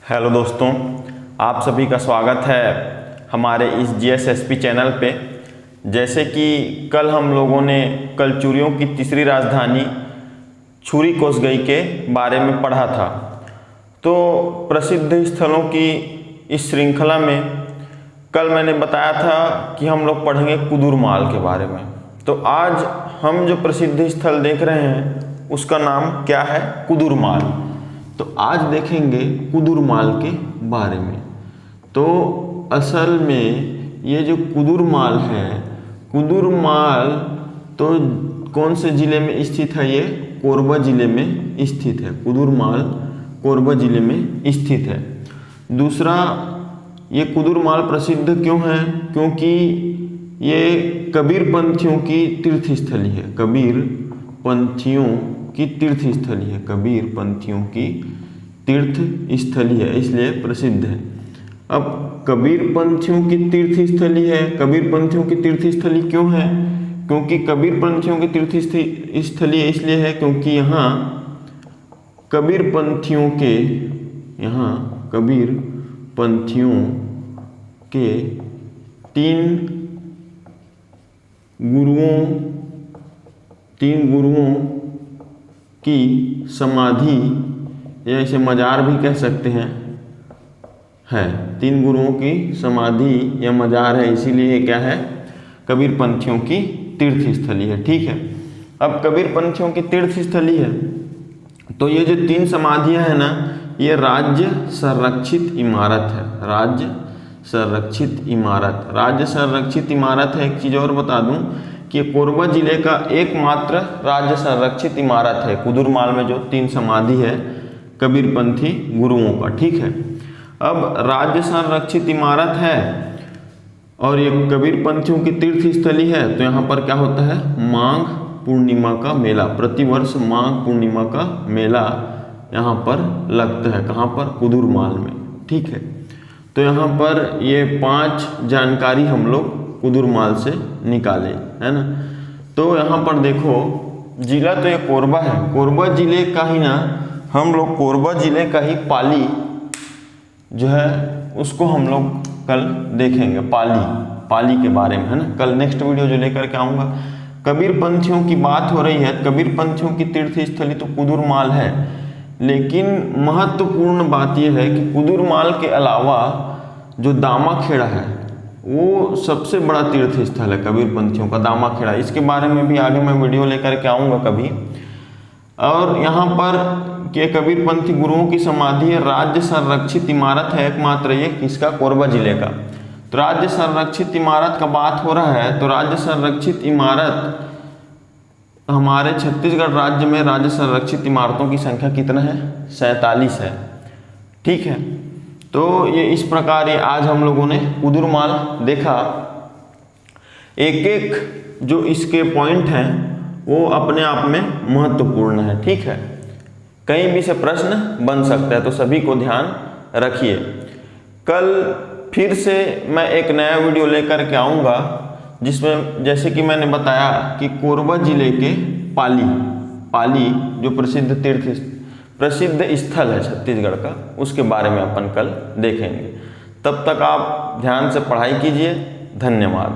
Hello दोस्तों, आप सभी का स्वागत है हमारे इस GSSP चैनल पे। जैसे कि कल हम लोगों ने कलचुरियों की तीसरी राजधानी छुरी कोसगई के बारे में पढ़ा था। तो प्रसिद्ध स्थलों की इस श्रृंखला में कल मैंने बताया था कि हम लोग पढ़ेंगे कुदुरमाल के बारे में। तो आज हम जो प्रसिद्ध स्थल देख रहे हैं उसका नाम क्या है? कुदुरमाल। तो आज देखेंगे कुदुरमाल के बारे में। तो असल में ये जो कुदुरमाल है, कुदुरमाल तो कौन से ज़िले में स्थित है? ये कोरबा ज़िले में स्थित है। कुदुरमाल कोरबा ज़िले में स्थित है। दूसरा, ये कुदुरमाल प्रसिद्ध क्यों है? क्योंकि ये कबीर पंथियों की तीर्थस्थली है। कबीर पंथियों की तीर्थस्थली है। कबीर पंथियों की तीर्थस्थली है, इसलिए प्रसिद्ध है। अब कबीर पंथियों की तीर्थस्थली है। कबीर पंथियों की तीर्थस्थली क्यों है? क्योंकि कबीर पंथियों की तीर्थस्थली इसलिए है क्योंकि यहाँ कबीर पंथियों के 3 गुरुओं की समाधि, या इसे मजार भी कह सकते हैं, है। 3 गुरुओं की समाधि या मजार है, इसीलिए क्या है? कबीर पंथियों की तीर्थस्थली है। ठीक है। अब कबीर पंथियों की तीर्थस्थली है तो ये जो 3 समाधियां हैं ना, ये राज्य संरक्षित इमारत है। राज्य संरक्षित इमारत। राज्य संरक्षित इमारत है। एक चीज़ और बता दूं कि कोरबा जिले का एकमात्र राज्य संरक्षित इमारत है कुदुरमाल में, जो 3 समाधि है कबीरपंथी गुरुओं का। ठीक है। अब राज्य संरक्षित इमारत है और ये कबीरपंथियों की तीर्थस्थली है, तो यहाँ पर क्या होता है? माघ पूर्णिमा का मेला। प्रतिवर्ष माघ पूर्णिमा का मेला यहाँ पर लगता है। कहाँ पर? कुदुरमाल में। ठीक है। तो यहाँ पर ये 5 जानकारी हम लोग कुदुरमाल से निकाले, है ना। तो यहाँ पर देखो, जिला तो ये कोरबा है। कोरबा जिले का ही ना, हम लोग कोरबा जिले का ही पाली जो है उसको हम लोग कल देखेंगे। पाली के बारे में, है ना। कल नेक्स्ट वीडियो जो लेकर के आऊँगा। कबीर पंथियों की बात हो रही है। कबीर पंथियों की तीर्थस्थली तो कुदुरमाल है, लेकिन महत्वपूर्ण बात यह है कि कुदुरमाल के अलावा जो दामाखेड़ा है वो सबसे बड़ा तीर्थ स्थल है कबीर पंथियों का, दामाखेड़ा। इसके बारे में भी आगे मैं वीडियो लेकर के आऊँगा कभी। और यहाँ पर के कबीरपंथी गुरुओं की समाधि है। राज्य संरक्षित इमारत है एकमात्र ये, किसका? कोरबा जिले का। तो राज्य संरक्षित इमारत का बात हो रहा है, तो राज्य संरक्षित इमारत हमारे छत्तीसगढ़ राज्य में राज्य संरक्षित इमारतों की संख्या कितना है? 47 है। ठीक है। तो ये इस प्रकार ये आज हम लोगों ने कुदुरमाल देखा। एक एक जो इसके पॉइंट हैं वो अपने आप में महत्वपूर्ण है। ठीक है। कहीं भी से प्रश्न बन सकता है, तो सभी को ध्यान रखिए। कल फिर से मैं एक नया वीडियो लेकर के आऊँगा जिसमें, जैसे कि मैंने बताया कि कोरबा जिले के पाली जो प्रसिद्ध स्थल है छत्तीसगढ़ का, उसके बारे में अपन कल देखेंगे। तब तक आप ध्यान से पढ़ाई कीजिए। धन्यवाद।